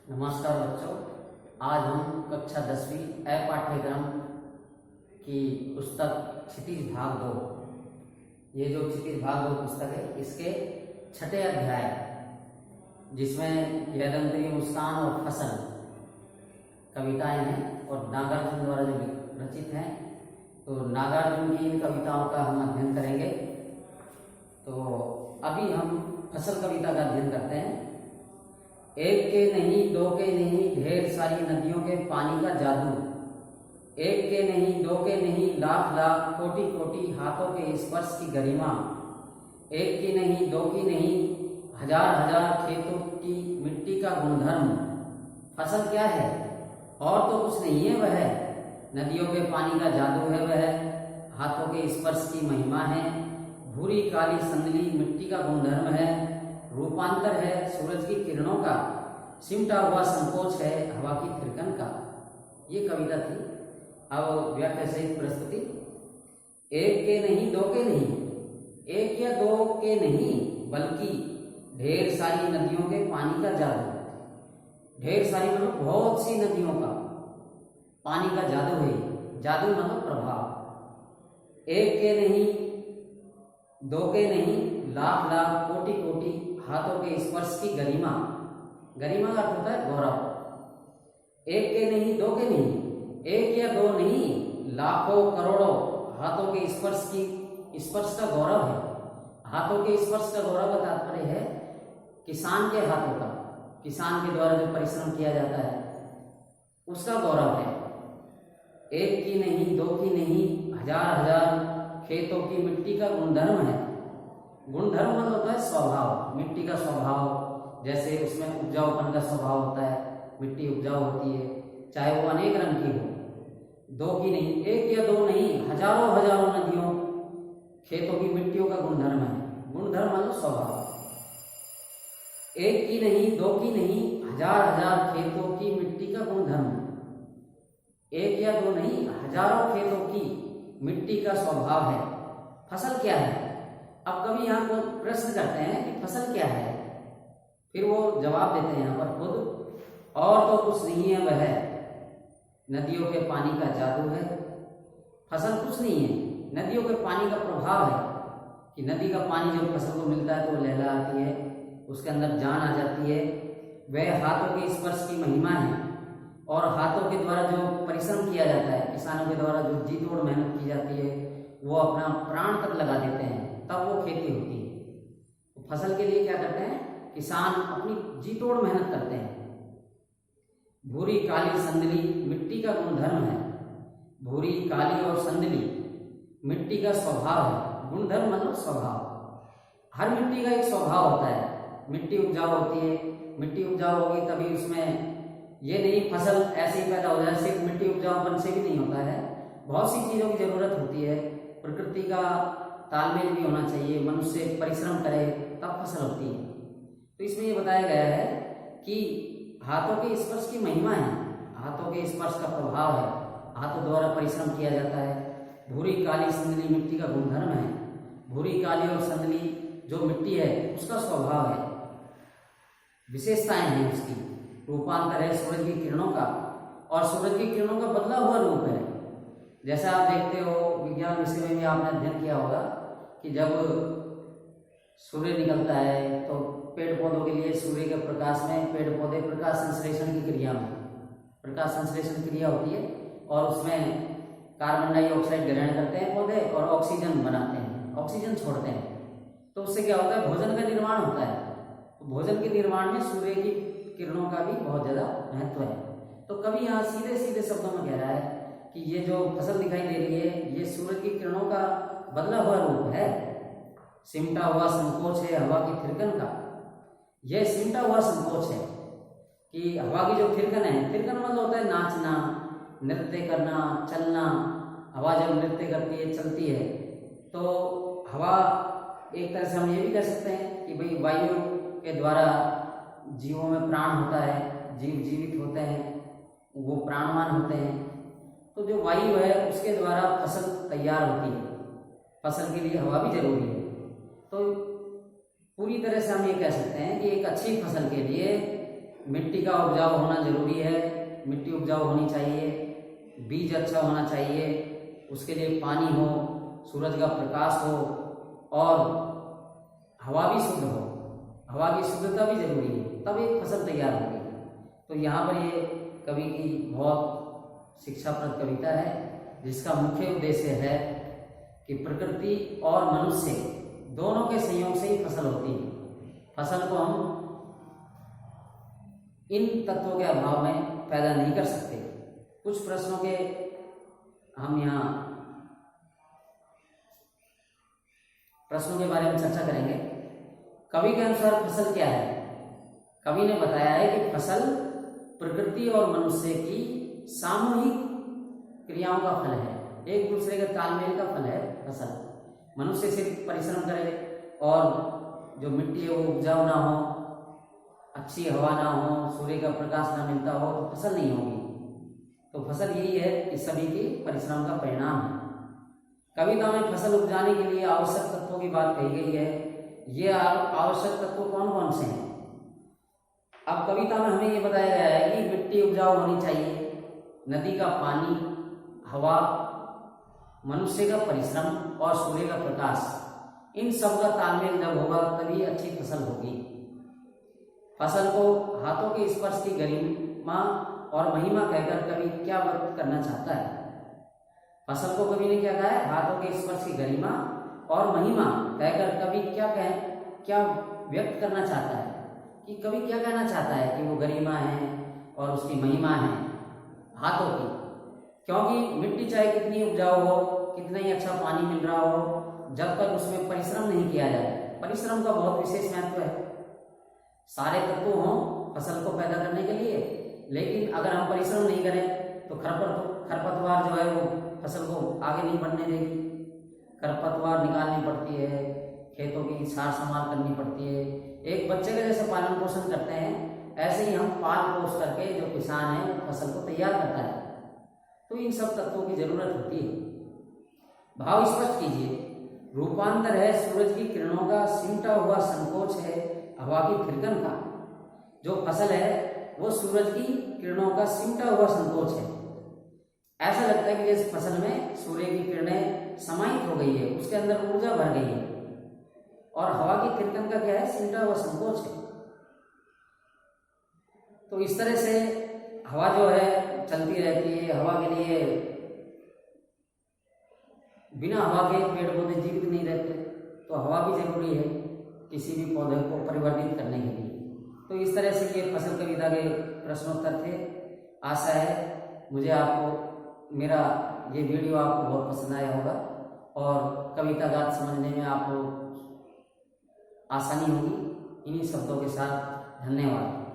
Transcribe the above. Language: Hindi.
नमस्कार बच्चों, आज हम कक्षा 10वीं ए पाठ्यक्रम की पुस्तक क्षितिज भाग 2, ये जो क्षितिज भाग 2 पुस्तक है इसके 6ठे अध्याय जिसमें यदंतरी मुस्कान और फसल कविताएं हैं और नागार्जुन द्वारा जो रचित हैं, तो नागार्जुन की इन कविताओं का हम अध्ययन करेंगे। तो अभी हम फसल कविता का अध्ययन करते हैं। एक के नहीं, दो के नहीं, ढेर सारी नदियों के पानी का जादू। एक के नहीं, दो के नहीं, लाख लाख कोटि कोटि हाथों के स्पर्श की गरिमा। एक की नहीं, दो की नहीं, हजार हजार खेतों की मिट्टी का गुणधर्म। फसल क्या है? और तो कुछ नहीं है वह, नदियों के पानी का जादू है वह, हाथों के स्पर्श की महिमा है। भूरी काली संदली मिट्टी का गुणधर्म है, रूपांतर है सूरज की किरणों का, सिमटा हुआ संकोच है हवा की थिरकन का। ये कविता थी। अब व्याख्या सहित प्रस्तुति। एक के नहीं, दो के नहीं, एक या दो के नहीं, बल्कि ढेर सारी नदियों के पानी का जादू। ढेर सारी मतलब बहुत सी नदियों का पानी का जादू है। जादू मतलब प्रभाव। एक के नहीं, दो के नहीं, लाख लाख कोटि कोटि हाथों के स्पर्श की गरिमा। गरिमा का अर्थ होता है गौरव। एक के नहीं, दो के नहीं, एक या दो नहीं, लाखों करोड़ों हाथों के स्पर्श का गौरव है। हाथों के स्पर्श का गौरव का तात्पर्य है किसान के हाथों का, किसान के द्वारा जो परिश्रम किया जाता है उसका गौरव है। एक की नहीं, दो की नहीं, हजार हजार खेतों की मिट्टी का गुणधर्म है। गुणधर्म मतलब होता है स्वभाव, मिट्टी का स्वभाव। जैसे उसमें उपजाऊपन का स्वभाव होता है, मिट्टी उपजाऊ होती है, चाहे वो अनेक रंग की हो। दो की नहीं, एक या दो नहीं, हजारों हजारों नदियों खेतों की मिट्टियों का गुणधर्म है। गुणधर्म मतलब स्वभाव। एक की नहीं, दो की नहीं, हजार हजार खेतों की मिट्टी का गुणधर्म। एक या दो नहीं, हजारों खेतों की मिट्टी का स्वभाव है। फसल क्या है? अब कभी यहाँ को प्रश्न करते हैं कि फसल क्या है, फिर वो जवाब देते हैं यहाँ पर खुद, और तो कुछ नहीं है वह, नदियों के पानी का जादू है। फसल कुछ नहीं है, नदियों के पानी का प्रभाव है कि नदी का पानी जब फसल को मिलता है तो वो लहला आती है, उसके अंदर जान आ जाती है। वह हाथों के स्पर्श की महिमा है, और हाथों के द्वारा जो परिश्रम किया जाता है, किसानों के द्वारा जो जी तोड़ मेहनत की जाती है, वो अपना प्राण तक लगा देते हैं, तब वो खेती होती है। तो फसल के लिए क्या करते हैं? किसान अपनी जी तोड़ मेहनत करते हैं। भूरी काली संदली मिट्टी का गुणधर्म है। भूरी काली और संदली मिट्टी का स्वभाव है। गुणधर्म मतलब स्वभाव। हर मिट्टी का एक स्वभाव होता है। मिट्टी उपजाऊ होती है, मिट्टी उपजाऊ होगी तभी उसमें ये नहीं फसल ऐसे ही पैदा हो जाए, सिर्फ मिट्टी उपजाऊपन से भी नहीं होता है। बहुत सी चीजों की जरूरत होती है। प्रकृति का तालमेल भी होना चाहिए, मनुष्य परिश्रम करे तब फसल होती है। तो इसमें ये बताया गया है कि हाथों के स्पर्श की महिमा है, हाथों के स्पर्श का प्रभाव है, हाथों द्वारा परिश्रम किया जाता है। भूरी काली संदली मिट्टी का गुणधर्म है। भूरी काली और संदली जो मिट्टी है उसका स्वभाव है, विशेषताएं हैं उसकी। रूपांतर है सूरज की किरणों का, और सूरज की किरणों का बदला हुआ रूप है। जैसा आप देखते हो, विज्ञान विषय में भी आपने अध्ययन किया होगा कि जब सूर्य निकलता है तो पेड़ पौधों के लिए सूर्य के प्रकाश में पेड़ पौधे प्रकाश संश्लेषण की क्रिया में, प्रकाश संश्लेषण क्रिया होती है, और उसमें कार्बन डाइऑक्साइड ग्रहण करते हैं पौधे और ऑक्सीजन बनाते हैं, ऑक्सीजन छोड़ते हैं। तो उससे क्या होता है? भोजन का निर्माण होता है। तो भोजन के निर्माण में सूर्य की किरणों का भी बहुत ज्यादा महत्व है। तो कभी यहाँ सीधे सीधे शब्दों में कह रहा है कि ये जो फसल दिखाई दे रही है ये सूरज की किरणों का बदला हुआ रूप है। सिमटा हुआ संकोच है हवा की थिरकन का। यह सिमटा हुआ संकोच है कि हवा की जो थिरकन है, थिरकन मतलब होता है नाचना, नृत्य करना, चलना। हवा जब नृत्य करती है, चलती है, तो हवा एक तरह से हम ये भी कह सकते हैं कि भाई वायु के द्वारा जीवों में प्राण होता है, जीव जीवित होते हैं, वो प्राणवान होते हैं। तो जो वायु है उसके द्वारा फसल तैयार होती है, फसल के लिए हवा भी जरूरी है। तो पूरी तरह से हम ये कह सकते हैं कि एक अच्छी फसल के लिए मिट्टी का उपजाऊ होना जरूरी है, मिट्टी उपजाऊ होनी चाहिए, बीज अच्छा होना चाहिए, उसके लिए पानी हो, सूरज का प्रकाश हो और हवा भी शुद्ध हो। हवा की शुद्धता भी जरूरी है, तब एक फसल तैयार होगी। तो यहाँ पर ये कवि की बहुत शिक्षाप्रद कविता है, जिसका मुख्य उद्देश्य है कि प्रकृति और मनुष्य दोनों के संयोग से ही फसल होती है। फसल को हम इन तत्वों के अभाव में पैदा नहीं कर सकते। कुछ प्रश्नों के हम यहाँ प्रश्नों के बारे में चर्चा करेंगे। कवि के अनुसार फसल क्या है? कवि ने बताया है कि फसल प्रकृति और मनुष्य की सामूहिक क्रियाओं का फल है, एक दूसरे के तालमेल का फल है फसल। मनुष्य सिर्फ परिश्रम करे और जो मिट्टी है वो उपजाऊ ना हो, अच्छी हवा ना हो, सूर्य का प्रकाश ना मिलता हो, तो फसल नहीं होगी। तो फसल यही है कि सभी की परिश्रम का परिणाम है। कविता में फसल उपजाने के लिए आवश्यक तत्वों की बात कही गई है। ये आवश्यक तत्व कौन कौन से हैं? अब कविता में हमें ये बताया गया है कि मिट्टी उपजाऊ होनी चाहिए, नदी का पानी, हवा, मनुष्य का परिश्रम और सूर्य का प्रकाश, इन सब का तालमेल जब होगा तभी अच्छी फसल होगी। फसल को हाथों के स्पर्श की गरिमा और महिमा कहकर कवि क्या व्यक्त करना चाहता है? फसल को कवि ने क्या कहा है? हाथों के स्पर्श की गरिमा और महिमा कहकर कवि क्या व्यक्त करना चाहता है? कि कवि क्या कहना चाहता है कि वो गरिमा है और उसकी महिमा है हाथों की। क्योंकि मिट्टी चाहे कितनी उपजाऊ हो, कितना ही अच्छा पानी मिल रहा हो, जब तक उसमें परिश्रम नहीं किया जाए, परिश्रम का बहुत विशेष महत्व है। सारे तत्व हों फसल को पैदा करने के लिए, लेकिन अगर हम परिश्रम नहीं करें तो खरपतवार जो है वो फसल को आगे नहीं बढ़ने देगी। खरपतवार निकालनी पड़ती है, खेतों की सार संभाल करनी पड़ती है। एक बच्चे का जैसे पालन पोषण करते हैं, ऐसे ही हम पाल पोष करके जो किसान है वो फसल को तैयार करता है। तो इन सब तत्वों की जरूरत होती है। भाव स्पष्ट कीजिए। रूपांतर है सूरज की किरणों का, सिमटा हुआ संकोच है हवा की फिरकन का। जो फसल है वो सूरज की किरणों का सिमटा हुआ संकोच है। ऐसा लगता है कि जैसे फसल में सूर्य की किरणें समाहित हो गई है, उसके अंदर ऊर्जा भर गई है। और हवा की फिरकन का क्या है? सिमटा हुआ संकोच है। तो इस तरह से हवा जो है चलती रहती है। हवा के लिए, बिना हवा के पेड़ पौधे जीवित नहीं रहते, तो हवा भी जरूरी है किसी भी पौधे को परिवर्तित करने के लिए। तो इस तरह से ये फसल कविता के प्रश्नोत्तर थे। आशा है मुझे मेरा ये वीडियो आपको बहुत पसंद आया होगा और कविता गाथ समझने में आपको आसानी होगी। इन्हीं शब्दों के साथ धन्यवाद।